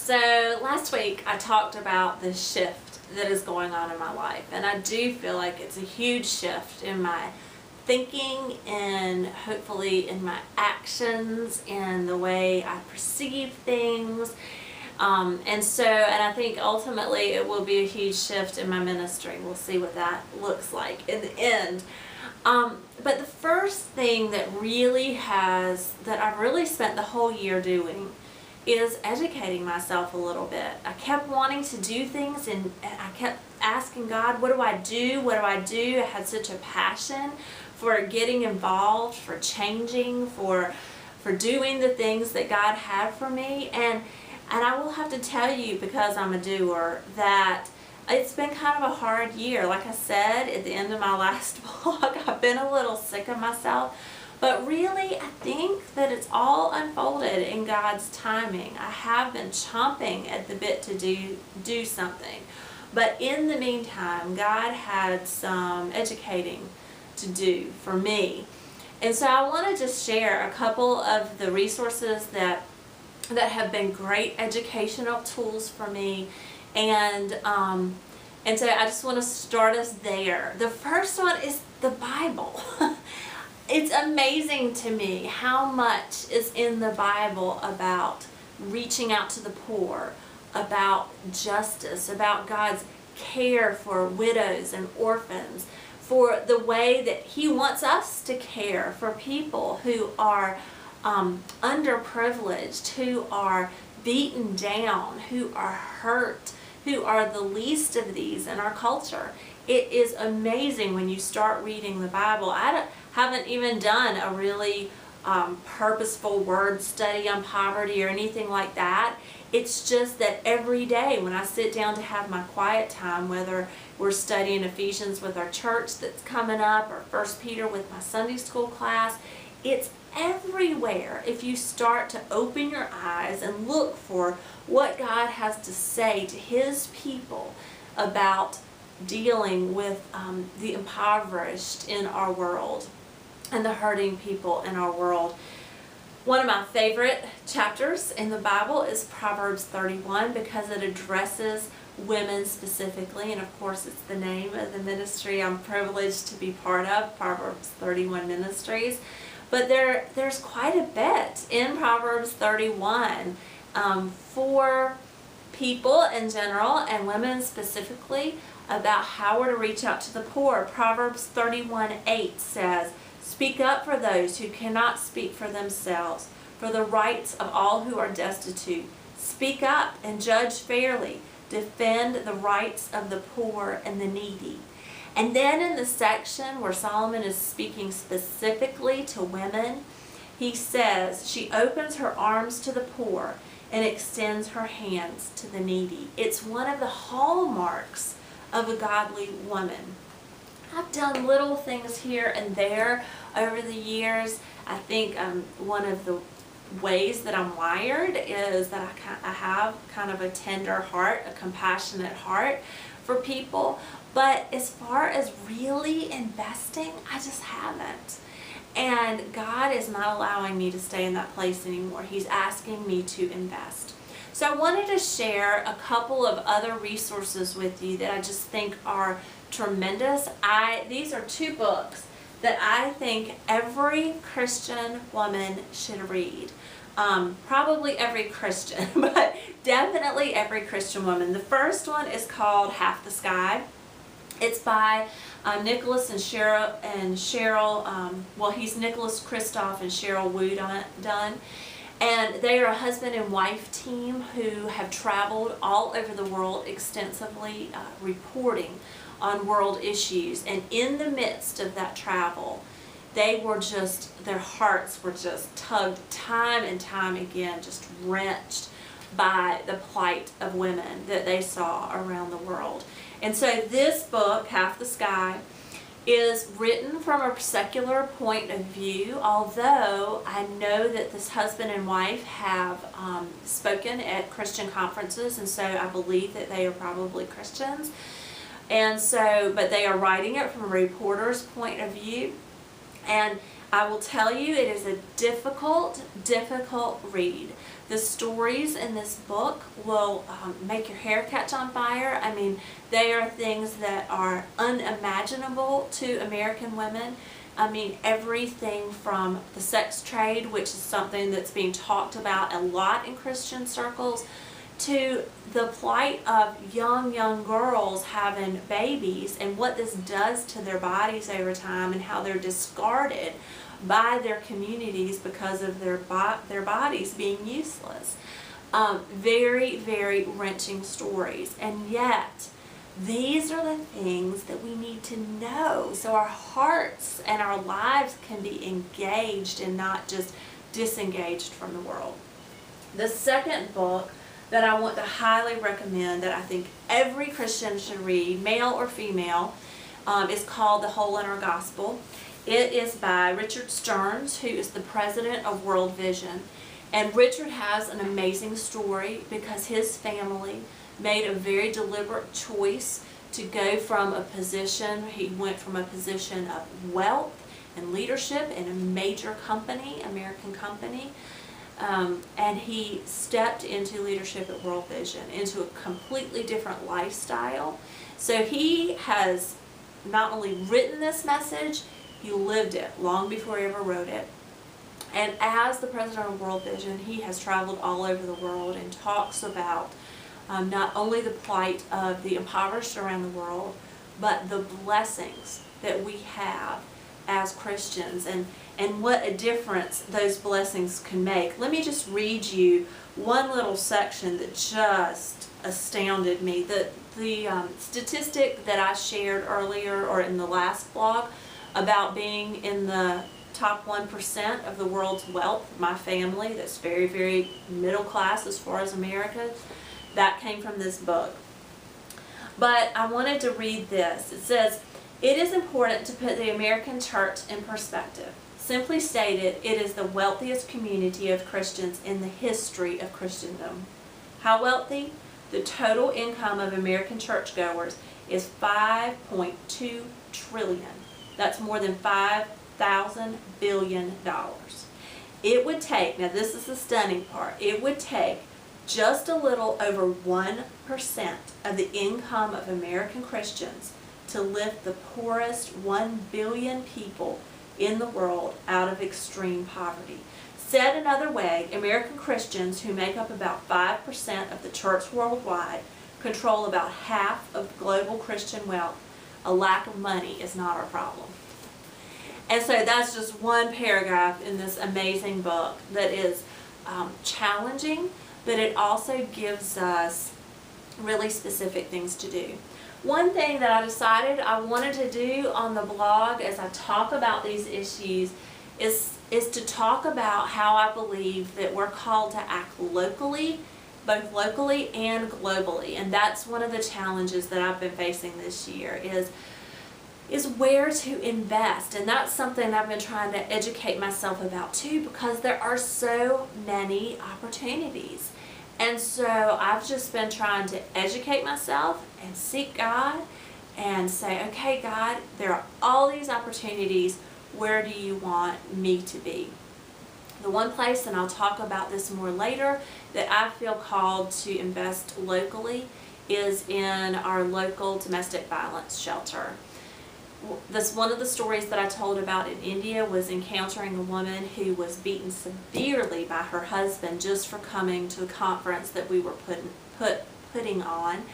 So last week I talked about the shift that is going on in my life, and I do feel like it's a huge shift in my thinking and hopefully in my actions and the way I perceive things. And I think ultimately it will be a huge shift in my ministry. We'll see what that looks like in the end. But the first thing that I've really spent the whole year doing is educating myself a little bit. I kept wanting to do things and I kept asking God, what do I do? What do I do? I had such a passion for getting involved, for changing, for doing the things that God had for me. And I will have to tell you, because I'm a doer, that it's been kind of a hard year. Like I said at the end of my last vlog, I've been a little sick of myself. But really, I think that it's all unfolded in God's timing. I have been chomping at the bit to do something. But in the meantime, God had some educating to do for me. And so I want to just share a couple of the resources that have been great educational tools for me. And so I just want to start us there. The first one is the Bible. It's amazing to me how much is in the Bible about reaching out to the poor, about justice, about God's care for widows and orphans, for the way that He wants us to care for people who are underprivileged, who are beaten down, who are hurt, who are the least of these in our culture. It is amazing when you start reading the Bible. I haven't even done a really purposeful word study on poverty or anything like that. It's just that every day when I sit down to have my quiet time, whether we're studying Ephesians with our church that's coming up or 1 Peter with my Sunday school class, it's everywhere. If you start to open your eyes and look for what God has to say to His people about dealing with the impoverished in our world and the hurting people in our world. One of my favorite chapters in the Bible is Proverbs 31 because it addresses women specifically, and of course it's the name of the ministry I'm privileged to be part of, Proverbs 31 Ministries. But there's quite a bit in Proverbs 31 for people in general and women specifically about how we're to reach out to the poor. Proverbs 31:8 says, "Speak up for those who cannot speak for themselves, for the rights of all who are destitute. Speak up and judge fairly. Defend the rights of the poor and the needy." And then in the section where Solomon is speaking specifically to women, he says, "She opens her arms to the poor and extends her hands to the needy." It's one of the hallmarks of a godly woman. I've done little things here and there over the years. I think one of the ways that I'm wired is that I have kind of a tender heart, a compassionate heart for people. But as far as really investing, I just haven't. And God is not allowing me to stay in that place anymore. He's asking me to invest. So I wanted to share a couple of other resources with you that I just think are tremendous. These are two books that I think every Christian woman should read. Probably every Christian, but definitely every Christian woman. The first one is called Half the Sky. It's by Nicholas and Cheryl, he's Nicholas Kristof and Cheryl Wu Dunn. And they are a husband and wife team who have traveled all over the world extensively reporting on world issues. And in the midst of that travel, their hearts were just tugged time and time again, just wrenched by the plight of women that they saw around the world. And so this book, Half the Sky, is written from a secular point of view, although I know that this husband and wife have spoken at Christian conferences, and so I believe that they are probably Christians. And so, but they are writing it from a reporter's point of view. And I will tell you, it is a difficult read. The stories in this book will make your hair catch on fire. I mean, they are things that are unimaginable to American women. I mean, everything from the sex trade, which is something that's being talked about a lot in Christian circles, to the plight of young girls having babies and what this does to their bodies over time and how they're discarded by their communities because of their bodies being useless. Very wrenching stories. And yet, these are the things that we need to know so our hearts and our lives can be engaged and not just disengaged from the world. The second book that I want to highly recommend, that I think every Christian should read, male or female, is called The Whole Inner Gospel. It is by Richard Stearns, who is the president of World Vision. And Richard has an amazing story because his family made a very deliberate choice to go from a position, he went from a position of wealth and leadership in a major company, American company, and he stepped into leadership at World Vision, into a completely different lifestyle. So he has not only written this message, he lived it long before he ever wrote it. And as the president of World Vision, he has traveled all over the world and talks about not only the plight of the impoverished around the world, but the blessings that we have as Christians and what a difference those blessings can make. Let me just read you one little section that just astounded me. The statistic that I shared earlier or in the last blog about being in the top 1% of the world's wealth, my family, that's very middle class as far as America, that came from this book. But I wanted to read this. It says, "It is important to put the American church in perspective. Simply stated, it is the wealthiest community of Christians in the history of Christendom. How wealthy? The total income of American churchgoers is $5.2 trillion. That's more than $5,000 billion. It would take, now this is the stunning part, it would take just a little over 1% of the income of American Christians to lift the poorest 1 billion people in the world out of extreme poverty. Said another way, American Christians, who make up about 5% of the church worldwide, control about half of global Christian wealth. A lack of money is not our problem." And so that's just one paragraph in this amazing book that is challenging, but it also gives us really specific things to do. One thing that I decided I wanted to do on the blog as I talk about these issues is to talk about how I believe that we're called to act locally, both locally and globally. And that's one of the challenges that I've been facing this year is where to invest. And that's something I've been trying to educate myself about too, because there are so many opportunities. And so I've just been trying to educate myself and seek God and say, okay, God, there are all these opportunities. Where do you want me to be? The one place, and I'll talk about this more later, that I feel called to invest locally is in our local domestic violence shelter. This one of the stories that I told about in India was encountering a woman who was beaten severely by her husband just for coming to a conference that we were putting on.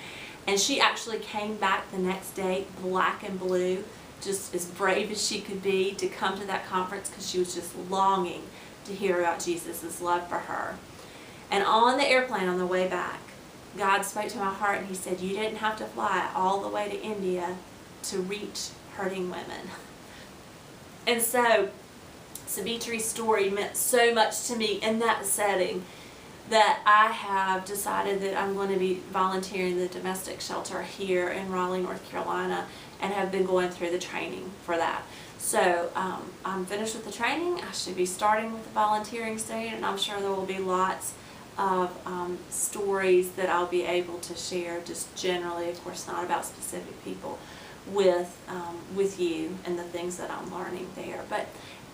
And she actually came back the next day black and blue, just as brave as she could be, to come to that conference because she was just longing to hear about Jesus' love for her. And on the airplane on the way back, God spoke to my heart and He said, you didn't have to fly all the way to India to reach hurting women. And so Savitri's story meant so much to me in that setting that I have decided that I'm going to be volunteering the domestic shelter here in Raleigh, North Carolina, and have been going through the training for that. So I'm finished with the training. I should be starting with the volunteering soon, and I'm sure there will be lots of stories that I'll be able to share just generally, of course not about specific people. with you and the things that I'm learning there. But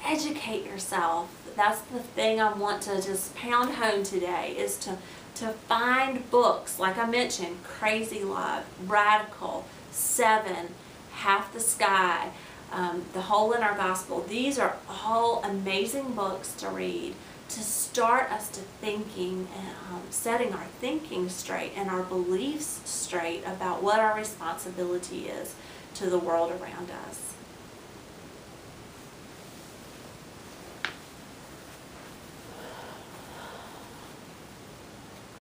educate yourself. That's the thing I want to just pound home today, is to find books, like I mentioned, Crazy Love, Radical, Seven, Half the Sky, The Hole in Our Gospel. These are all amazing books to read to start us to thinking and setting our thinking straight and our beliefs straight about what our responsibility is to the world around us.